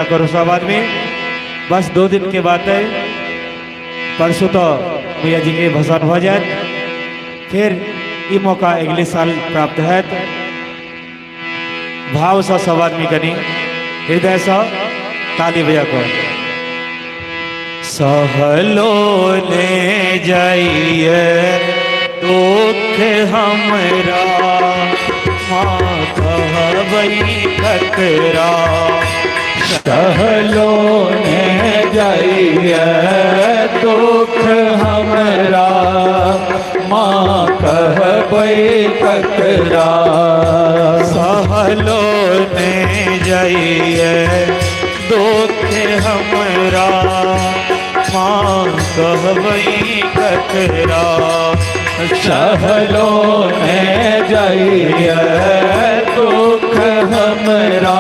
करो सब आदमी। बस 2 दिन के बाद है, परसों तो मैया जी के भसान हो जाए, फिर ये मौका अगले साल प्राप्त है। भाव सा सब आदमी कनी हृदय सा ताली बजा को सहलो ले जाइए दुख हमरा माँ कहबई ककरा। सहलो ने जाइए दुख हमरा माँ कहबई ककरा। सहलो ने जाइए दुख हमरा माँ कहबई ककरा। सहलो ने जाइए दुख हमरा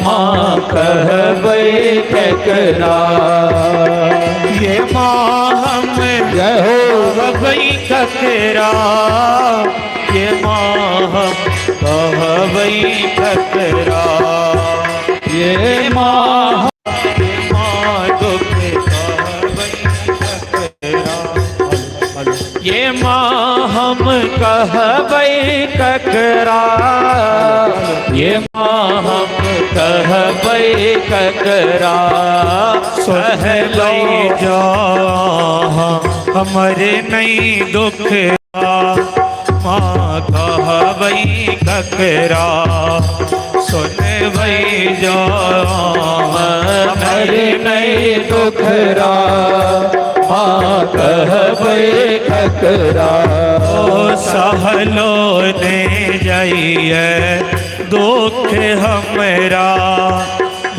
माँ कहबई ककरा। ये माँ हम कहबई ककरा, ये माँ हम कहबई ककरा। ये माँ दुख कहबई ककरा। ये माँ हम कहबई ककरा, ये माँ हम कहबई ककरा। सहलो जा हमरे नहीं दुख माँ कहबई ककरा। सुनबई जा हमरे नहीं दुखरा माँ कहबई ककरा। ओ सहलो ने जाइए दुख हमरा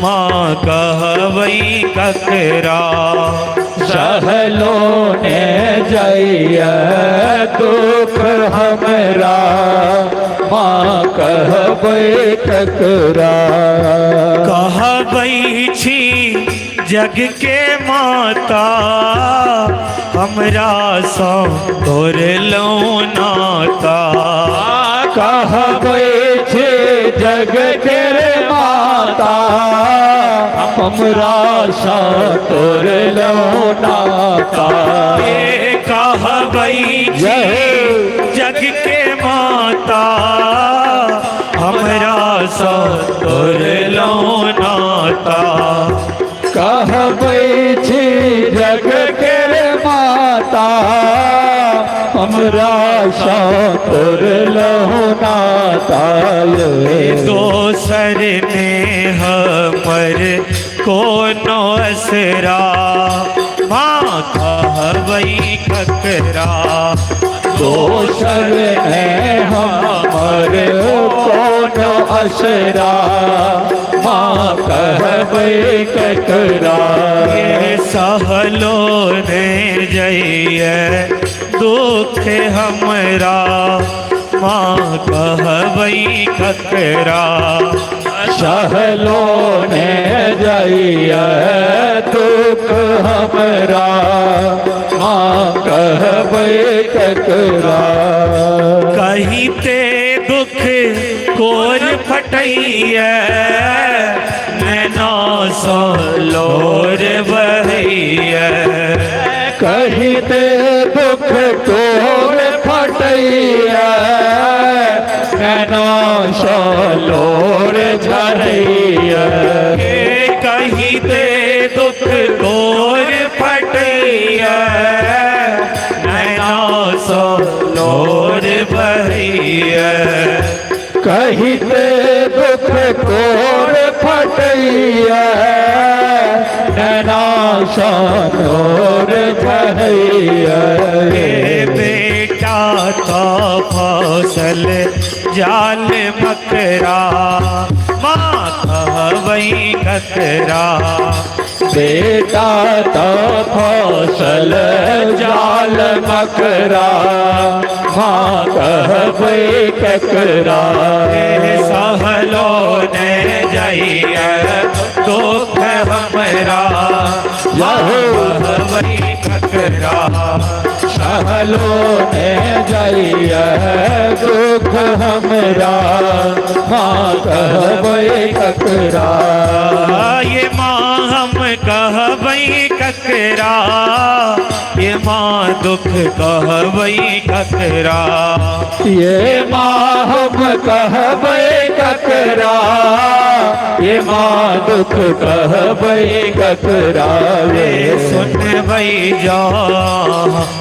माँ कहबई ककरा। सहलो ने जाइए दुख हमरा माँ कहबई ककरा। कहबई छी जग के माता हमरा सो तोर लो नाता। कहबई छी जग के माता हमरा सा तोर लो नाता। ये कहबई जग के माता हमरा सो तोर लो नाता। कहबई छी जग के माता हमरा सा तोर लो नाता। दोसर ने हमर कोनो असरा माँ कहबई ककरा। दोसर ने हमर कोनो असरा माँ कहबई ककरा। ये सहलो ने जाइए दुख हमरा माँ कहबई ककरा। सहलो ने जाइए दुख हमरा माँ कहबई ककरा। कहीं ते दुख कोर फटैया नैना सो लोर बहैया। कहीं ते दुख तोर फटैया नैना सो लोर झरैया। कहीं ते दुख कोर फटैया नैना सो लोर बहैया। कहीं ते दुख तोर फटैया नैना सो लोर झरैया। बेटा तो फसल जाल मकरा माँ कहबई ककरा। बेटा तो फसल जाल मकरा माँ कहबई ककरा। सहलो ने जाइए दुख हमरा माँ कहबई ककरा। सहलो ने जाइए दुख हमरा माँ कहबै ककरा। ये माँ हम कहबै ककरा, ये माँ दुख कहबै ककरा। ये माँ हम कहबै ककरा, ये माँ दुख कहबै ककरा। रे सुनबै जा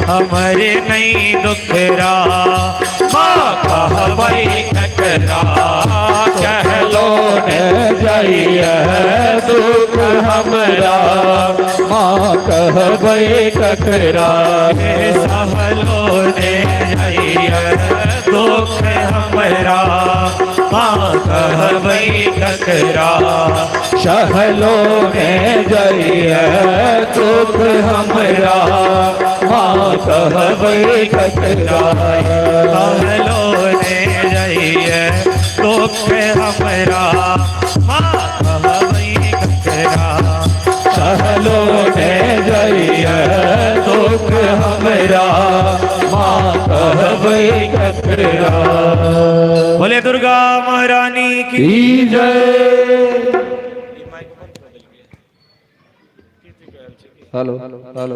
हमरे नहीं दुखरा, माँ कहबै ककरा। कहलो ने जाइए दुख हमरा माँ कहबै ककरा। सहलो ने जाइए दुख हमरा, माँ कहबै ककरा। सहलो ने जाइए दुख हमरा माँ कहबै ककरा। सहलो ने जाइए दुख हमरा, माँ कहबै ककरा। सहलो ने जाइए दुख हमरा माँ कहबै ककरा। बोले दुर्गा महारानी की जय। हेलो हेलो हेलो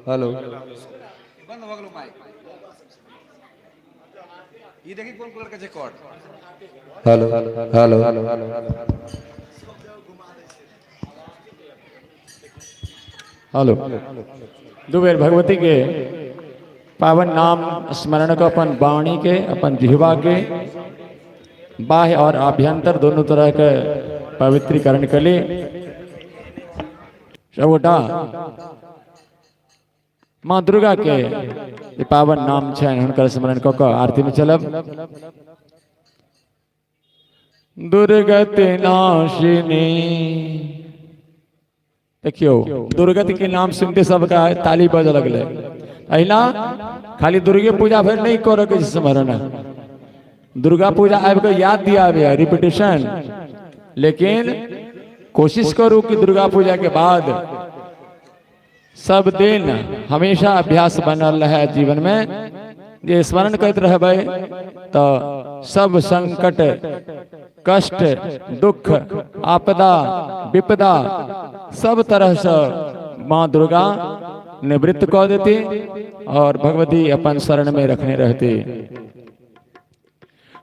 हेलो बंद हो गेलो माइक। ई देखी कोन कलर के छै code. Hello hello hello hello hello. दो बेर भगवती के पावन नाम स्मरण को अपन वाणी के अपन जिह्वा के बाह्य और आभ्यंतर दोनों तरह के पवित्रीकरण के लिए सबगोटा माँ दुर्गा के ये पावन नाम छनि हुनकर स्मरण कऽ कऽ आरती में चलब। दुर्गति नाशिनी। देखियो दुर्गति के नाम सुनते सबका ताली बज लगले। अहिना खाली दुर्गे पूजा भर नहीं करे के स्मरण, दुर्गा पूजा आबि के याद दिया रिपीटेशन, लेकिन कोशिश करू कि दुर्गा पूजा के बाद सब दिन हमेशा अभ्यास बनल रहे जीवन में। जे स्मरण करते रहबै तो सब संकट कष्ट दुख आपदा विपदा सब तरह से माँ दुर्गा निवृत्त कर देती और भगवती अपन शरण में रखने रहती।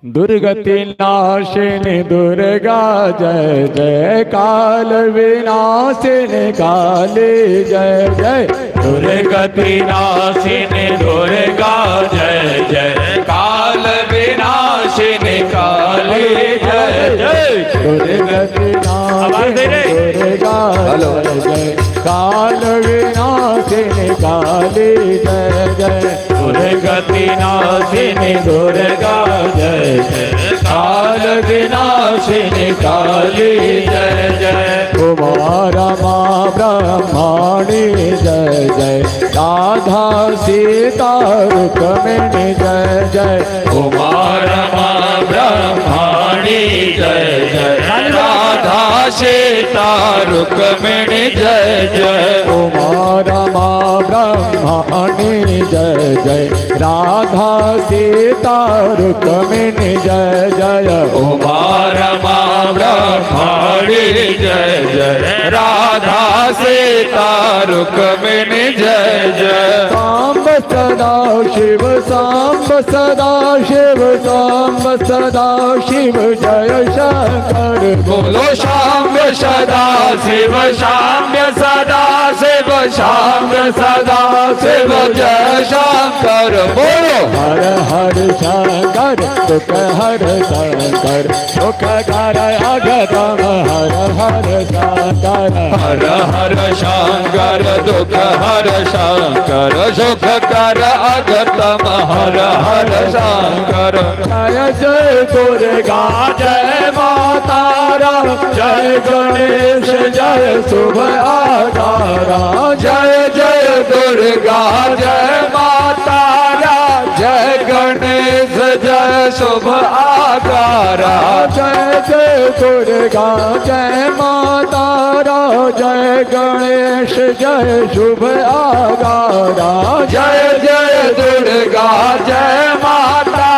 दुर्गति नाशिनी दुर्गा जय जय, काल विनाशिनी काली जय जय। दुर्गति नाशिनी दुर्गा जय जय, काल विनाशिनी काली जय जय। दुर्गति नाशिनी दुर्गा जय जय, काल विनाशिनी काली जय जय। दुर्गति नाशिनी दुर्गा जय जय, काल विनाशिनी काली जय जय। कुमार माँ ब्रह्माणी जय जय, राधा सीता रुक्मिणी जय जय। कुमार माँ ब्रह्माणी जय जय, राधा सीता रुक्मिणी जय जय। कुमार माँ ब्रह्माणी जय जय, राधा सीता रुक्मिणी जय जय। कुमार माँ ब्रह्माणी जय जय, राधा सीता रुक्मिणी जय जय। सांब सदा शिव सांब सदा शिव सांब सदा शिव जय शंकर। बोलो शाम्य सदा शिव शाम्य सदा शिव शाम्य सदा शिव जय शंकर। बोलो हर हर शंकर दुख हर शंकर, दुख कर अगतम हर हर शंकर। हर हर शंकर दुख हर शंकर, सुख कर अगतम हर हर शंकर। जय जय दुर्गा जय मातारा, जय गणेश जय शुभ आधारा। जय जय दुर्गा जय मातारा, जय गणेश जय शुभ आकारा जय जय दुर्गा जय माता रा जय गणेश जय शुभ आगारा जय जय दुर्गा जय माता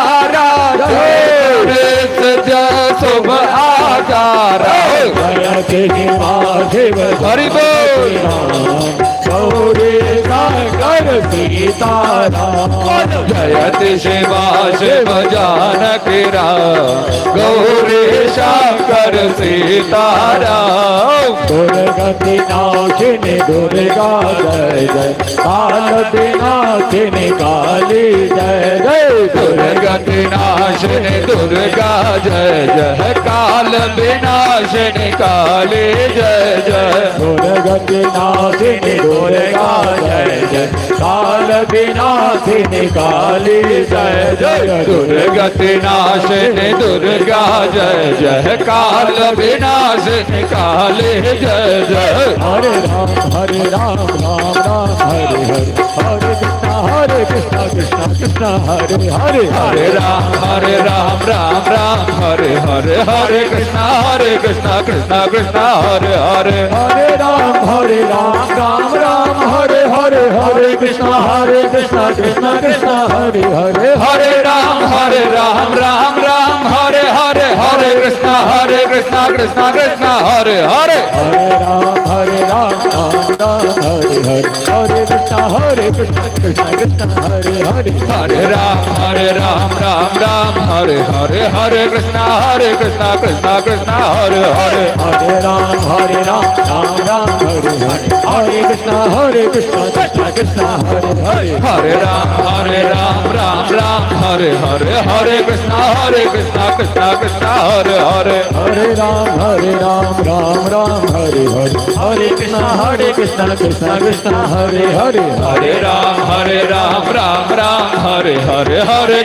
जय गणेश जय शुभ आकारा जय शिव हरि बोल गौरी शंकर सीताराम जयति शिवा शिव जानकी राम गौरी शंकर सीताराम दुर्गति नाशिनी दुर्गा जय जय काल विनाशिनी काली जय जय दुर्गति नाशिनी दुर्गा जय जय काल विनाशिनी काली जय जय दुर्गति नाशिनी दुर्गा जय जय काल विनाशिनी काली जय जय दुर्गति नाशिनी दुर्गा जय जय काल विनाशिनी काली जय जय हरे राम राम राम हरे हरे हरे कृष्णा कृष्णा हरे हरे हरे राम राम राम हरे हरे हरे कृष्णा कृष्णा कृष्णा हरे हरे हरे राम राम राम हरे हरे हरे कृष्णा कृष्णा कृष्णा हरे हरे हरे राम राम राम हरे हरे हरे कृष्णा कृष्णा कृष्णा हरे हरे हरे राम राम राम हरे हरे हरे कृष्णा कृष्णा कृष्णा हरे हरे हरे राम राम हरे हरे हरे कृष्णा कृष्णा कृष्णा हरे हरे हरे राम राम राम हरे हरे हरे कृष्णा कृष्णा हरे हरे हरे राम राम हरे हरे हरे कृष्णा कृष्णा कृष्णा हरे हरे हरे राम राम हरे हरे हरे कृष्णा कृष्णा हरे हरे हरे राम राम हरे हरे हरे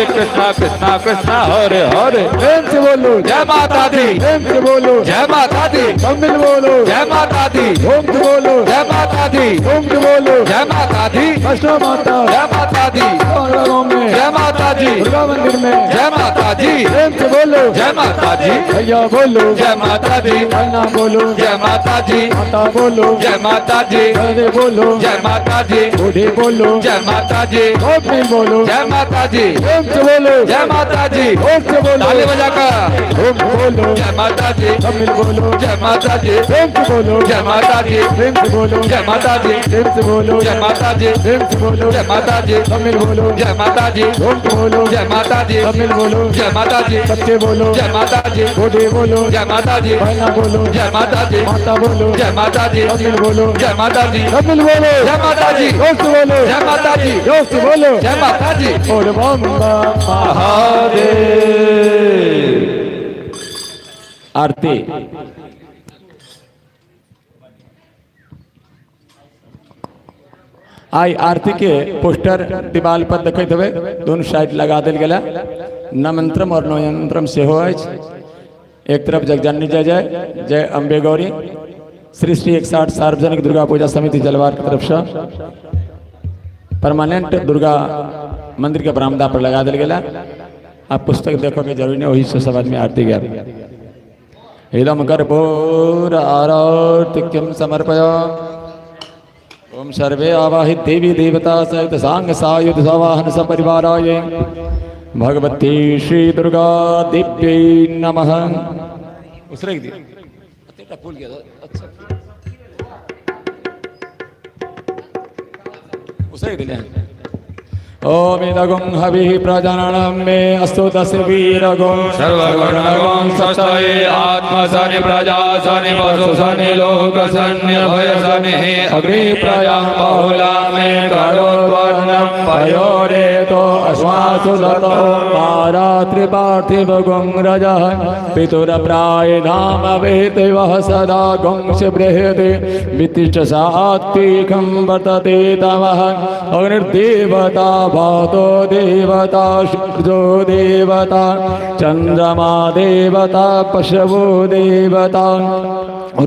कृष्णा कृष्णा कृष्णा हरे हरे प्रेम से बोलो जय माता दी प्रेम से बोलो जय माता दी तमिल बोलो जय माता दी ओम से बोलो जय माता दी ओम से बोलो जय माता दी वैष्णो माता जय माता दी गाँव में जय माता दी दुर्गा मंदिर में जय माता दी प्रेम से बोलो जय माता दी भैया बोलो जय माता दी अन्ना बोलो जय माता दी माता बोलो जय माता दी अरे बोलो जय माता दी बूढ़े बोलो जय माता दी गोपी बोलो जय माता दी प्रेम से बोलो जय माता दी ओम से बोलो ताली बजाकर ओम बोलो जय माता दी तमिल बोलो जय माता दी प्रेम से बोलो जय माता दी प्रेम से बोलो जय माता दी प्रेम से बोलो जय माता दी प्रेम से बोलो जय माता दी तमिल बोलो जय माता दी ओम से बोलो जय माता दी तमिल बोलो जय माता दी सत्य बोलो जय माता दी बूढ़े बोलो जय माता दी बहना बोलो जय माता दी माता बोलो जय माता दी तमिल बोलो जय माता दी तमिल बोलो जय माता दी जोर से बोलो जय माता दी जोर से बोलो जय माता दी और बम बम महादेव आरती आई आरती के पोस्टर दीवाल पर देखते हुए दोनों साइड लगा दिल गया नमंत्रम और नयंत्रम से हो एक तरफ जगजानी जय जय जय अम्बे गौरी श्री श्री 160 सार्वजनिक दुर्गा पूजा समिति जलवार की तरफ से परमानेंट दुर्गा मंदिर के बरामदा पर लगा दिल गया आप पुस्तक देखोगे जरूरी नहीं वही से सब आदमी आरती गया इदम कर्पूर आरतिक्यम समर्पया ओम सर्वे आवाहित देवी देवता सहित सांग सायुध सवाहन सपरिवाराय भगवती श्री दुर्गा दिव्यै नमः उसरे दी भूल गया अच्छा उसरे दिले ओम इदगुं हविः प्रजननं मे अस्तु तस्य वीरगुं सर्वगुणगुं सत्सये आत्मसनि प्रजासनि पशुसनि लोकसनि भयसनि अग्नि प्रयां बहुला मे करोद्वर्णं पयोरेतो अस्मा सुलतो मारा त्रिपार्थिव गुंरज पितुर प्राय धाम वेते वह सदा गुंस बृहते वितिष्ठ सात्विकं वर्तते तमः अग्निर्देवता भातो देवता सूर्यो देवता चंद्रमा देवता पशवो देवता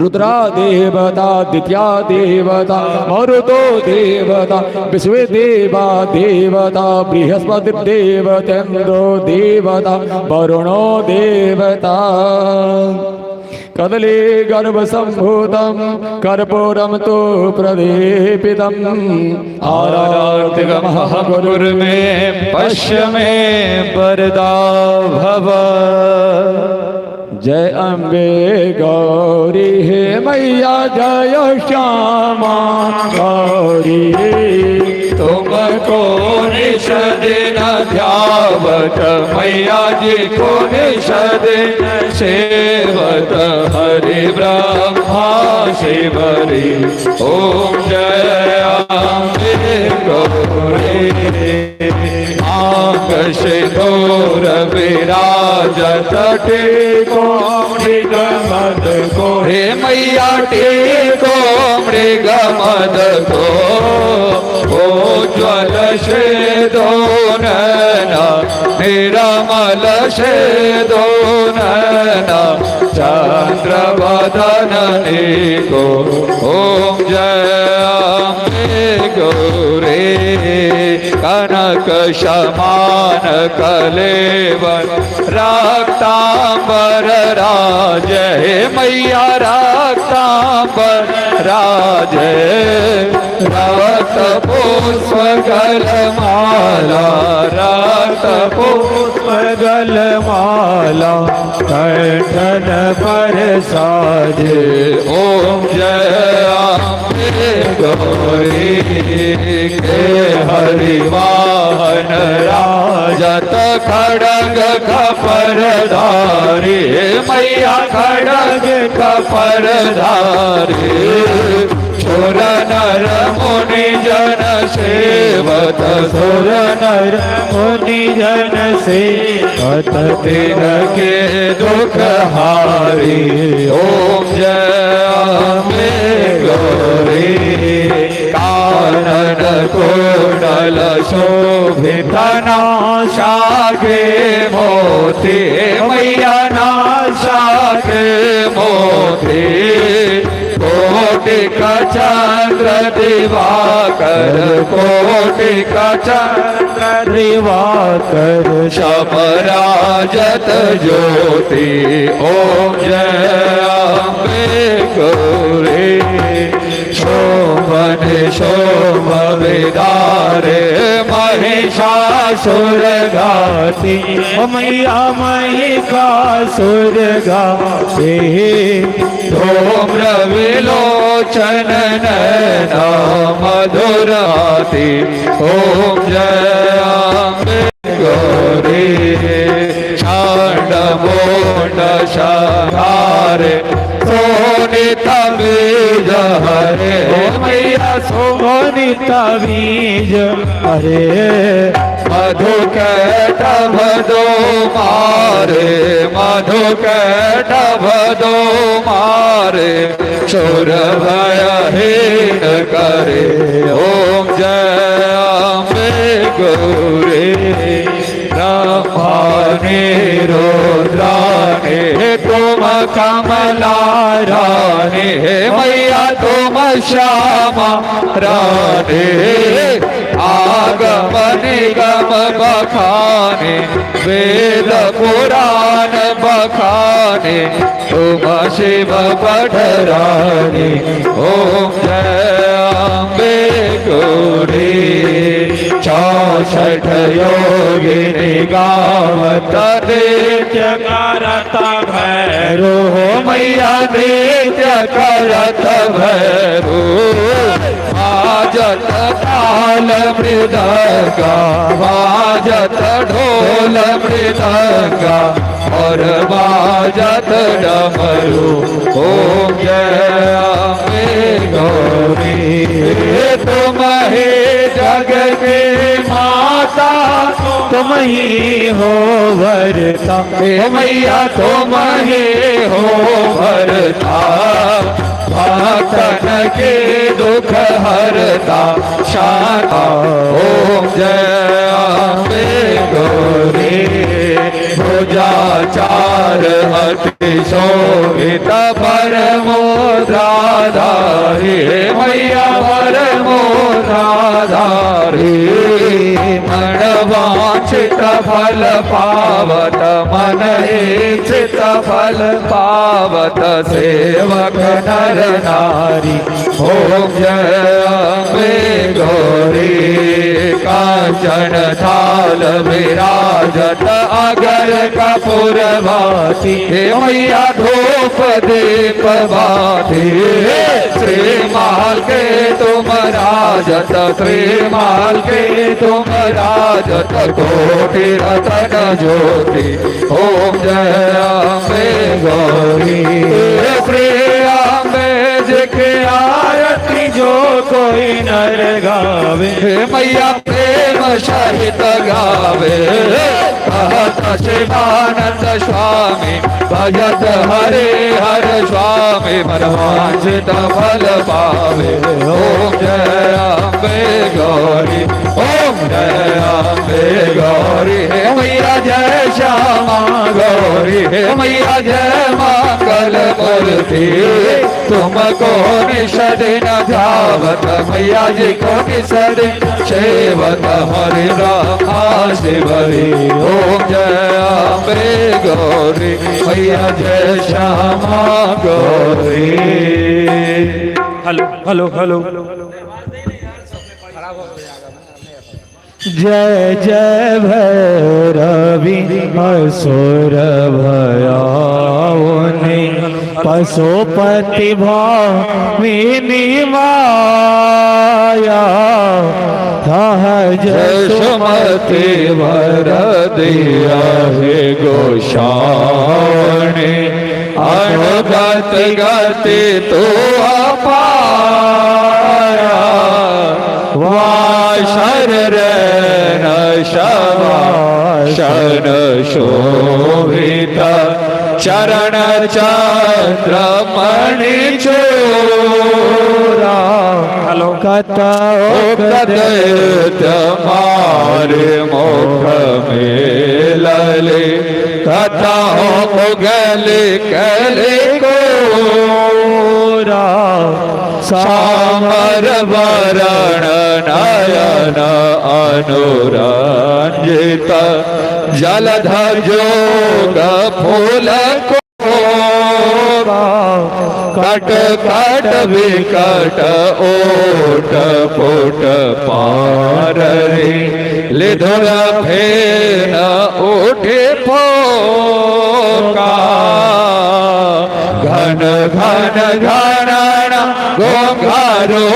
रुद्रा देवता द्वितीया देवता मरुतो देवता विश्व देवा देवता बृहस्पति देवतेन्द्रो देवता वरुणो देवता कदली गर्भ संभूतम कर्पूरम तो प्रदीपितम आराधिक महागुरु में पश्य में वरदा भव। जय अम्बे गौरी हे मैया जय श्यामा गौरी तुमको निश दिन ध्यावत मैया जी को निश दिन सेवत हरि ब्रह्मा शिवरी ओम जय अम्बे गौरी आंग सिंदूर विराजत टेको मृग मद को हे मैया टेको मृग मद को उज्ज्वल से दो नैना निरमल से दो नैना चंद्र बदन को ओम जय अम्बे गौरी कनक समान कलेवर रक्तांबर राजे मैया रक्तांबर राजे रक्त पुष्प गलमाला रक्त पुष्प गलमाला कंठन पर साजे ओम जय अम्बे गौरी के हरिवाहन राजत खड़ग खपरधारी मैया खड़ग खपरधारी सुर नर मुनि जन सेवत सुर नर मुनि जन सेवत दिन के दुख हारी ओम जय अम्बे गौरी कानन कुंडल शोभित नासा के मोती मैया नासा के मोती कोटि का चंद्र दिवाकर कोटि का चंद्र दिवाकर शमराजत ज्योति ओम जय अम्बे गौरी शोभन शोभ विदारे महिषासुर गाती मैया महिषासुर गाती धूम्र विलोचन नैना मधुराती ओम जय अम्बे गौरी छांड मोंड शारे सोनित बीज हरे मैया सोनित बीज हरे मधु कैटभ दो मारे मधु कैटभ दो मारे सुर भयहीन करे ओम जय अम्बे गौरी ब्रह्माने रुद्राने तुम कमला रानी मैया तुम श्यामा रानी आगम निगम बखाने वेद पुराण बखाने तुम शिव पठरानी ओम जय अम्बे गौरी 64 योगिनी गावत नित्य करत भैरो मैया नित्य करत भैरो बाजत ताल मृदंगा बाजत ढोल मृदंगा और बाजत डमरू ओम जय अम्बे गौरी तुम हे जग के माता तुम ही हो वरता, हे मैया तुम ही हो भरता, भक्तन के दुख हरता शांता। ओम जय अम्बे गौरी भुजा चार अति शोभित परमोद्राधारी, मैया परमोद्राधारी। मनवांछित फल पावत मन इच्छित फल पावत सेवक नर नारी। ओम जय अम्बे गौरी कांचन थाल विराजत अगर कपूर भाती, हे मैया धूप दीप बाती। श्रीमाल के तुम राजत, श्रीमाल के तुम राजत कोटि रतन ज्योति। ओम जय अम्बे गौरी श्री अम्बे जी के आरती जो कोई नर गावे, मैया प्रेम सहित गावे। कहत शिवानंद स्वामी भजत हरे हर स्वामी, मनवांछित फल पावे। ओम जय अम्बे गौरी, ओम जय अम्बे गौरी। हे मैया जय श्यामा गौरी, हे मैया जय मंगल मूर्ति। तुमको निषदिन ध्यावत, मैया जी को निषदिन सेवत हरि रामा शिवरी। ओम जय अम्बे गौरी, मैया जय Shyama Gauri. Hello hello hello. जय जय भैरवी असुर भयाउनि, पशुपति भामिनी माया। जसमति वर दिया हे गोसाणे, अनुगत गति तो अपाया। वाशर न शवाशन शोभित, चरण चंद्रमणि चोरा। हेलो कदयत मारे मुख में लले, कथा गले कले कोरा। सामर वरण नयन अनुरंजित, जलधर जोग फूल कट कट विकट ओट पुट पार रे। लिधुर फेन उठे फोका, घन घन घनन घोंघारो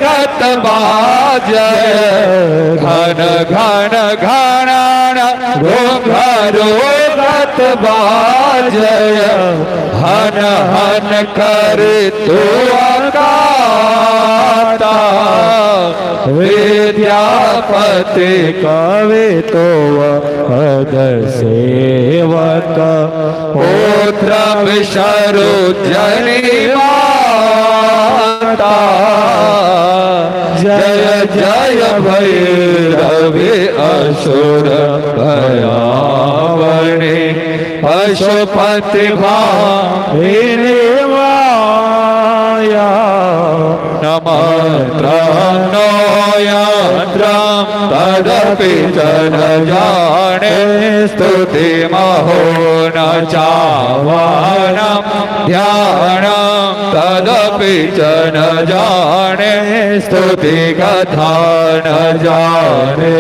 कत बाजय। घन घन घनन घोंघारो कत बाजय। हन हन कर तू अगाता, विद्यापति कवि तो पद सेवक। पुत्र विशरु जनि माता, जय जय भैरवी असुर भयावनि। पशुपति भामिनी माया, नमः यंत्रम तदपि च न जाने। स्तुति महो न चावानम ध्यानम तदपि च न जाने। स्तुति कथा न जाने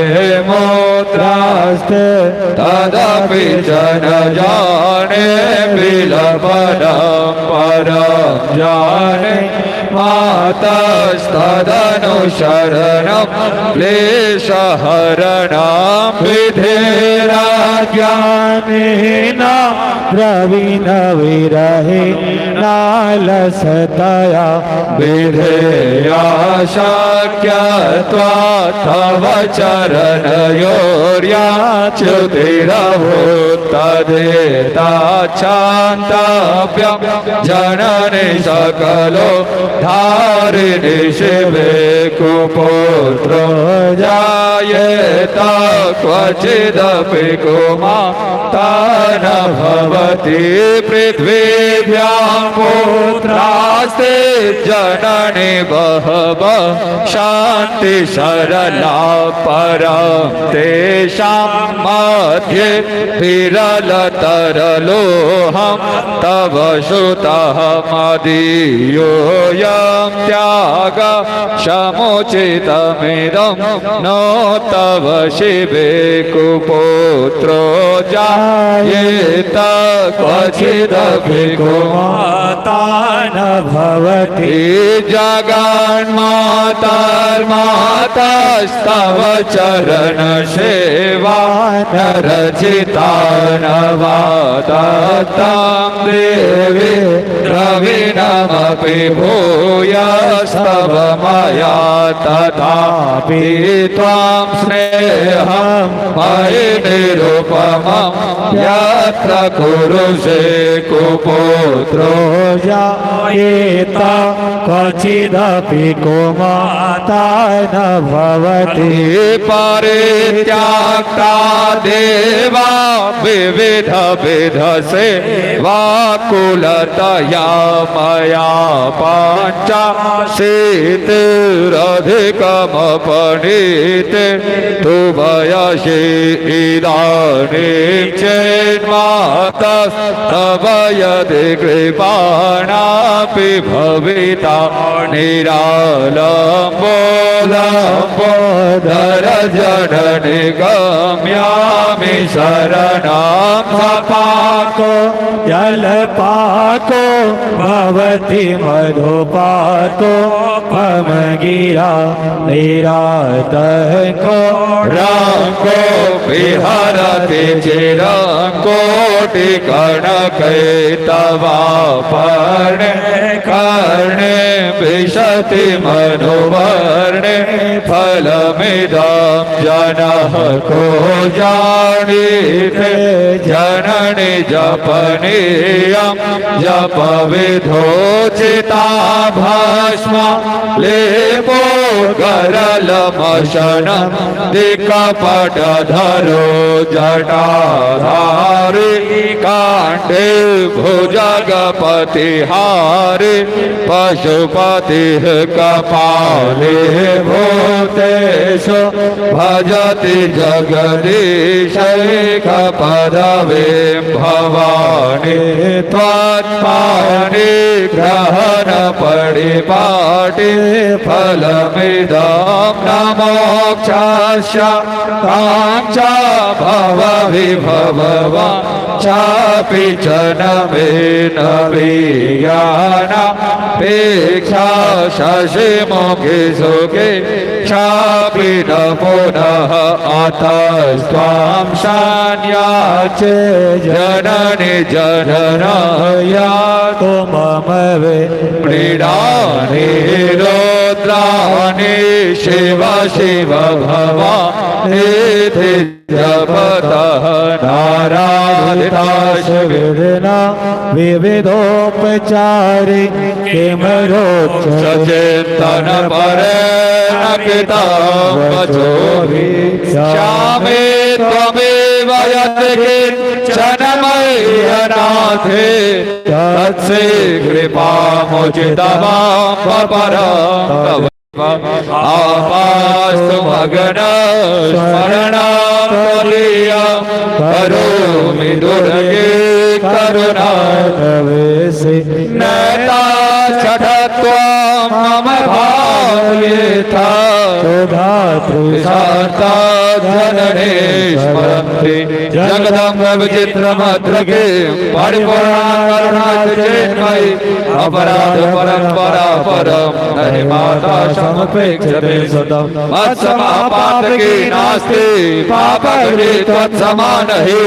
मुद्रास्ते तदपि च न जाने। बिलपदम परम जाने मातस्तदनुशरणं क्लेशहरणं विधेरा ज्ञानेन प्रवीण विरहे नालसतया विधेया शक्यत्वा तव चरणयोर्याच्युतिरभूत्तदेताच्छान्तव्यं जननि सकलो धारिणि शिवे कुपुत्रो जायेत क्वचिदपि कुमाता न भवति पृथ्वीभ्यां पुत्रास्ते जननि बहवः शान्ति सरला परं तेषां मध्ये विरलतरलोऽहं तव सुतः मदीयोऽयं त्याग समुचितमिदं नो तव शिवे कुपुत्रो जायेत क्वचिदपि कुमाता न भवति जगन्मातर्मातस्तव चरण सेवा रचिता नवादत्तं देवी द्रविणमपि भूयस्तव मया तथापि त्वां स्नेहं मयि निरुपमं यत्र कुरुषे कुपुत्रो जायेत क्वचिदपि कुमाता न भवति परित्यक्ता देवा विविध विध सेवाकुलतया मया पञ्चाशीतिरधिकमपनीते तु वयसि इदानीं चेन्मातस्तव यदि कृपाणापि भविता निरालम्बोलम्बोदर जननि गम्यामि शरणं पाको जलपाको भवति मधुपाको पमगिरा निरातको रङ्गो विहरति चिरङ्कोटिकणकैतवापर्णे कर्णे विशति मनुवर्णे फलमिदं जनः को जानीते जननि जपनीयं जपविधोचिता भस्म लेपो गरलमशनं दिक्पटधरो जटाधारी काण्डे भुजगपतिहारी पशुपतिः कपाले भूतेषु भजति जगदीशैकपदवीं भवानी त्वत्पाणि ग्रहण परिपाटि फलमिदं न मोक्षस्य काञ्च भव विभववा चापि च न मे न वीयानापेक्षा शशिमुखे सुखे क्षापि न पुनः अतस्त्वां शान्याचे जननि जननया तो मम वे मृडानि रुद्राणि शिव शिव भवानि जपतः नारायणाश विदना विविधोपचारि किमरोच सचेतन परे नकिता वचोहि श्यामे त्वमेव यत्किञ्चनमय्यनाथे तत्से कृपामुचितमां परं आपास्तु मगन स्मरणां करोमि दुर्गे करुणा तवेसि नता छठत्वं मम भाग्येथा धातृ शान्ता जननेश्वर नमस्ते जगदम्ब विचित्रमद्रके परिपूर्णाकरुणाचिन्मयि अपराध परम्परा परम नहि माता समपेक्षते सतम मत्समापातके नास्ति पापकृते त्वत्समानहि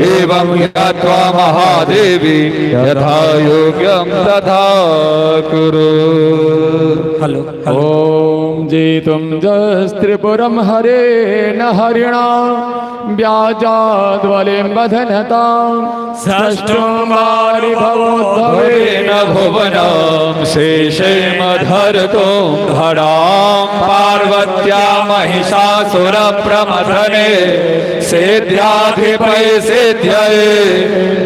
एवं ज्ञात्वा महादेवी यथा योग्यं तथा कुरु। हेलो ओम जेतुम जस्त्रिपुरम हरे न हरिणा व्याजाद्वलिं बधनता षष्ठोमारि भवोद्भवेन भुवनं शेषे मधर्तुं धरां पार्वत्या महिषासुरप्रमथने सेद्याधिपै सेद्यये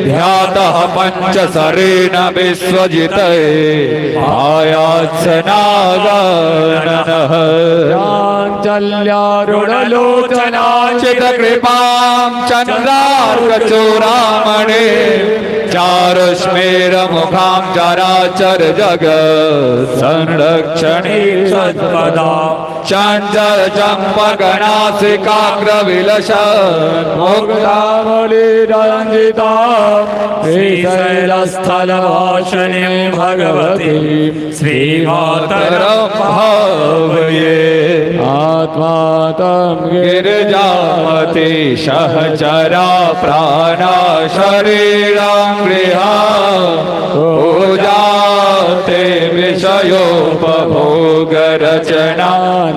ध्यातः पञ्चसरेण विश्वजितये आयात्सनागाननः चाञ्चल्यारुणलोचना चितकृपां चन्द्रार्कचूडामणे चारुस्मेरमुखां चराचर जगत् संरक्षणे सत्पदा चञ्चल चम्पकनासिकाग्रविलसन् मुक्तावलिरञ्जिता श्रीशैलस्थलवासिनीं भगवती श्रीमातरं भावये आत्मा तं गिरिजामति सहचरा प्राणा शरीरं गृहा पूजाते विषयोपभोगरचना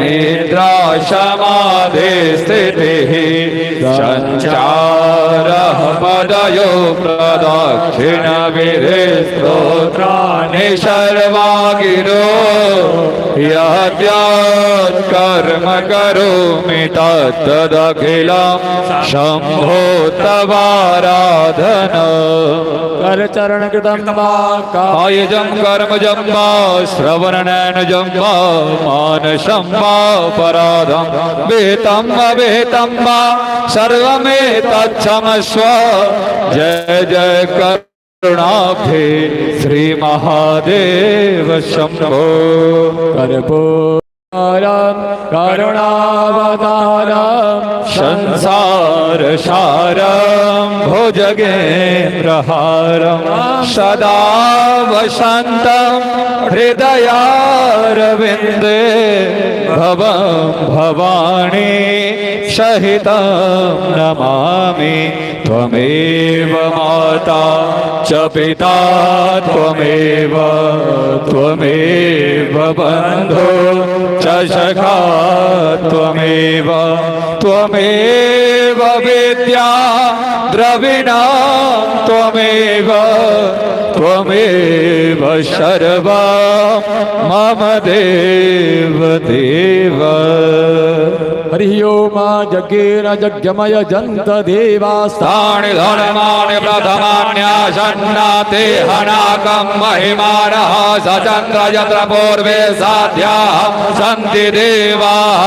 निद्रा समाधि स्थितिः संचारः पदयो प्रदक्षिणविधि स्तोत्राणि सर्वा गिरो यद्यत्कर्म करोमि तत्तदखिलं शम्भो तवाराधना। करचरण कृतं वा कायजं कर्मजं वा श्रवणनयनजं वा मानसं वा पराधं विहितं अविहितं वा सर्वमेतच्छमस्व। जय जय करुणाब्धे श्री महादेव शंभो। कर्पूरं करुणावतारं संसार सारं भुजगेन्द्रहारं सदा वसन्तं हृदयारविन्दे भवं भवानी सहितं नमामि। त्वमेव माता च पिता त्वमेव बन्धो च सखा त्वमेव विद्या द्रविणा त्वमेव सर्वा मम देव देव। हरि ओम यज्ञेन यज्ञमय जन्त देवास्तानि धर्माणि प्रथमान्यासन्नाते हनाकं महिमानः सचन्द्र यत्र पूर्वे साध्याः सन्ति देवाः।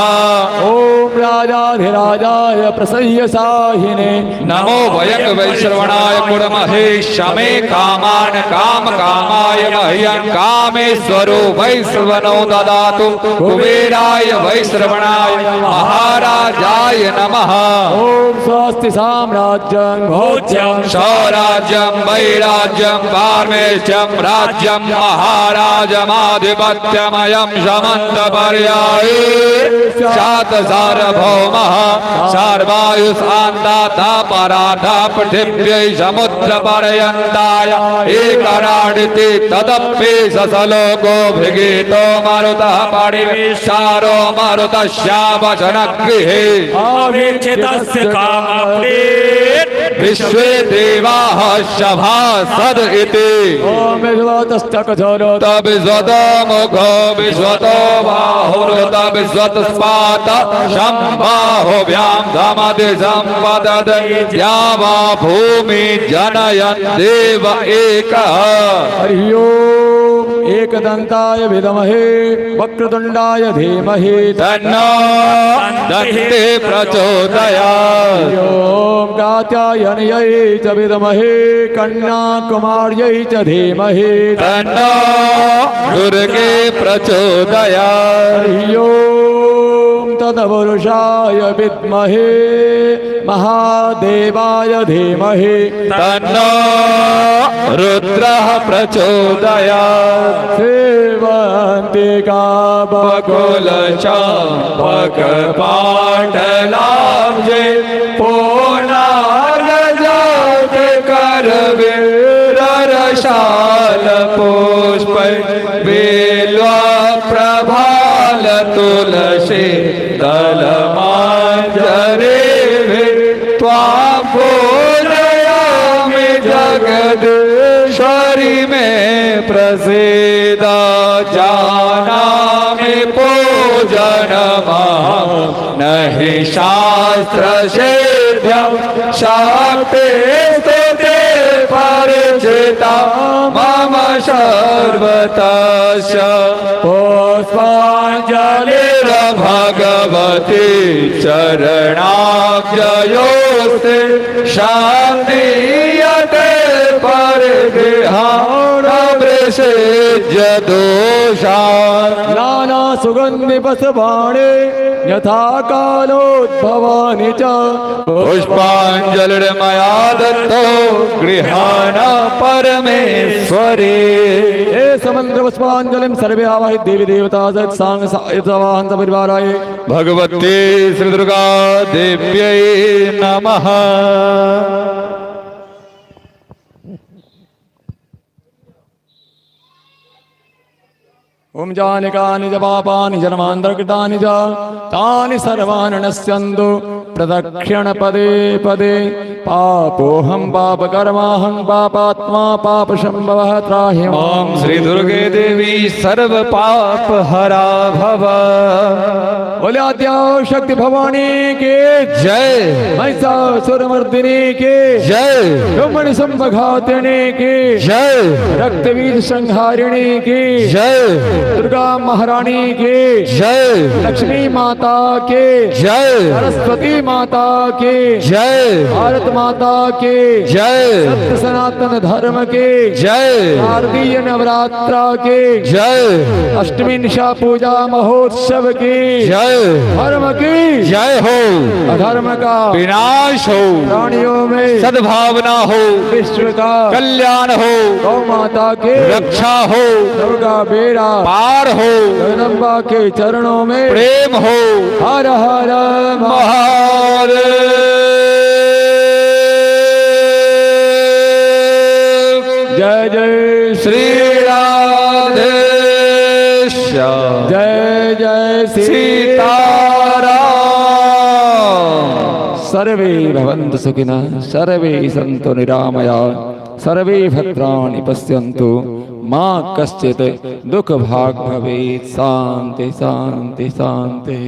ओम राजाधिराजाय प्रसह्य साहिने नमो वयं वैश्रवणाय कुर्महे शमे कामान् कामकामाय मह्यं कामेश्वरो वैश्रवणो ददातु कुबेराय वैश्रवणाय महाराजाय नमः। ओम स्वस्ति साम्राज्यं भोज्यं स्वराज्यं वैराज्यं पारमेष्ठ्यं राज्यं महाराजमाधिपत्यमयं समन्तपर्याये सात सार्वभौमः सर्वायुष्मान्दाता पराधा पृथिव्यै समुद्रपर्यन्ताय एकराडिति तदप्ये ससलोको भृगीतो मरुतः परिवेशारो मरुतस्यावचनगृहे अवीक्षितस्य कामप्रे विश्वे देवाः सभासद इति। ओम विश्वतस्तकधरो तबिज्वतो मुखो विश्वतो बाहुरुत विश्वतस्पात शम्बाहुभ्यां धमति सम्पदद या वा भूमि जनयन् देव एकः। हरि ओम एकदन्ताय विद्महे वक्रतुण्डाय धीमहि तन्नो दन्ते प्रचोदयात्। ओम कात्यायन्यै च विद्महे कन्याकुमार्यै च धीमहि तन्नो दुर्गे प्रचोदयात्। हरि ओम तत्पुरुषाय विद्महे महादेवाय धीमहि तन्नो रुद्रः प्रचोदयात् सेवन्ति बकुलचाम्पकपाटलाब्जे पूर्णार्घजात करवीररशाल पुष्पै बिल्वा प्रभाल तुलसी दलमाञ्जरी त्वां पूजयामि जगदीश्वरी में प्रसीदा जानामि पूजनमहं नहि शास्त्र सिद्ध्यं शक्ति स्तुते परिचिता मम सर्वतस्य पुष्पाञ्जलिर् भगवती चरणाब्जयोस्ते शान्तियते परिगृहाणवृषेज्य दोषान् नाना सुगन्धि बसवाणे यथा कालोद्भवानि च पुष्पाञ्जलिर्मया दत्तो गृहाण परमेश्वरे हे समन्त्र पुष्पाञ्जलिं सर्वे आवाहि देवी देवता सहित सांग साहित्यवाहन परिवाराय भगवते श्री दुर्गा देव्यै नमः। ओम जानिकानि च पापानि जन्मान्तरकृतानि च तानि सर्वाणि नश्यन्तु प्रदक्षिण पदे पदे पापोऽहं पापकर्माहं पापात्मा पापसंभवः त्राहि ओम श्री दुर्गे देवी सर्व पाप हरा भव। बोले आद्या शक्ति भवानी के जय, महिषासुरमर्दिनी के जय, ब्रह्मणि संभघातिनी के जय, रक्तबीज संहारिणी के जय, दुर्गा महारानी के जय, लक्ष्मी माता के जय, सरस्वती माता के जय, भारत माता के जय, सत्य सनातन धर्म के जय, शारदीय नवरात्रा के जय, अष्टमी निशा पूजा महोत्सव की जय, धर्म की जय हो, अधर्म का विनाश हो, प्राणियों में सद्भावना हो, विश्व का कल्याण हो, गौ माता के रक्षा हो, दुर्गा बेड़ा पार हो, जगदम्बा के चरणों में प्रेम हो। हर हर महादेव। जय जय श्री राधे श्याम। जय जय सीताराम। सर्वे भवन्तु सुखिनः सर्वे सन्तु निरामया सर्वे भद्राणि पश्यन्तु मां कश्चित् दुख भाग भवेत्। शांति शांति शांति।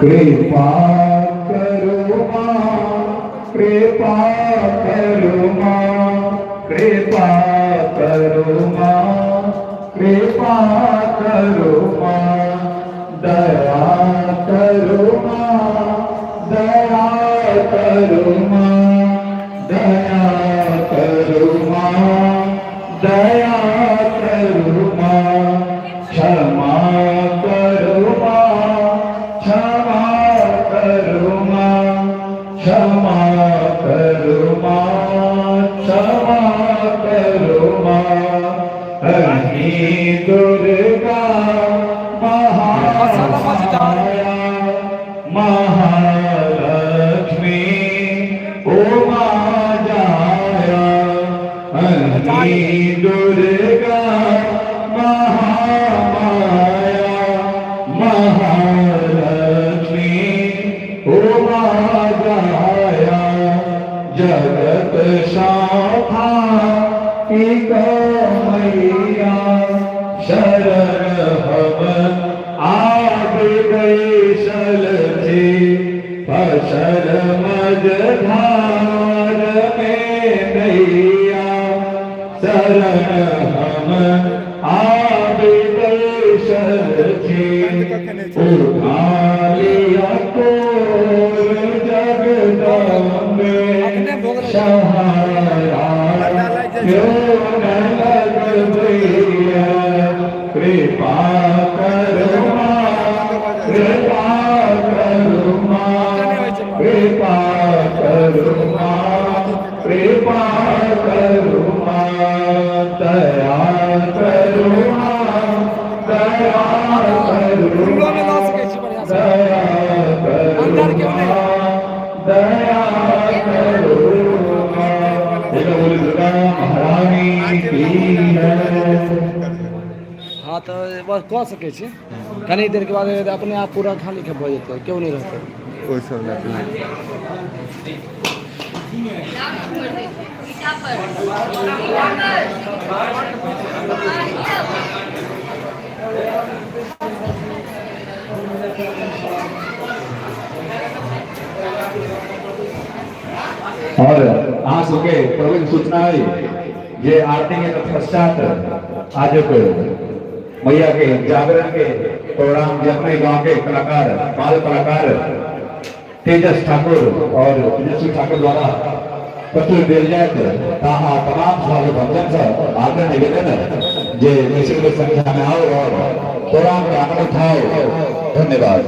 कृपा करो मां, कृपा करो मां, कृपा करो मां, कृपा करो मां, दया करो मां, दया करो मां, दया करो मां, दया करो मां, क्षमा करो मां, क्षमा करो मां, क्षमा करो मां, क्षमा करो मां। हरि दुर्गा महामाया महालक्ष्मी उमा जाया। हरि दुर्गा महामाया महालक्ष्मी उमा जाया। जगत शाखा मैया शरण हम आग बैसल थे फसल मझधार में नैया। शरण हम आग बैसल थे उठा लिया कोर जग लग भैया कृपा करो कृपा करो कृपा करो कृपा करो दया करो दया करो दया करो दया करो बोल दुर्गा महारानी की है। हाँ तो बस कह सके छी कनी देर के बाद अपने आप पूरा खाली के भऽ जेतै क्यों नहीं रहतै और आज के प्रवीण सूचना है ये आरती के पश्चात आज मैया के जागरण के प्रोग्राम अपने गांव के कलाकार बाल कलाकार तेजस ठाकुर और तेजस्वी ठाकुर द्वारा प्रस्तुत दिल जाए तमाम स्वागत भक्तों से आग्रह निवेदन जे निश्चित संख्या में आओ और प्रोग्राम का आनंद उठाओ। धन्यवाद।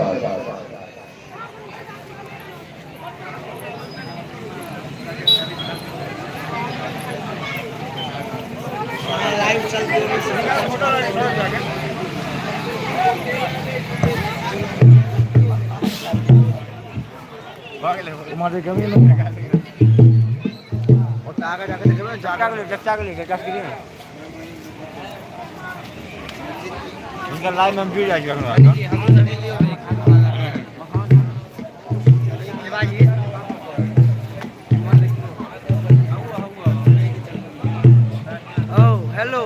हमारे कमी में आगे जाके देखो जाके लेके कस गिरी इनका लाइव में वीडियो आएगा ओह हेलो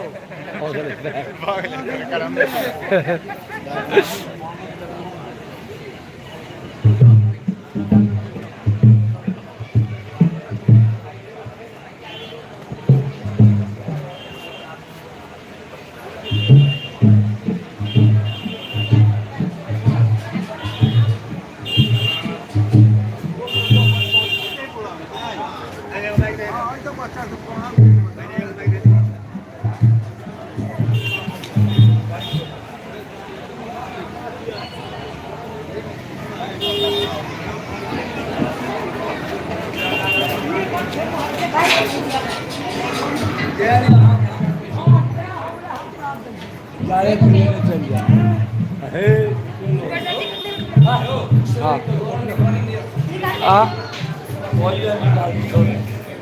हाँ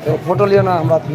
तो फोटो लिया ना हमारा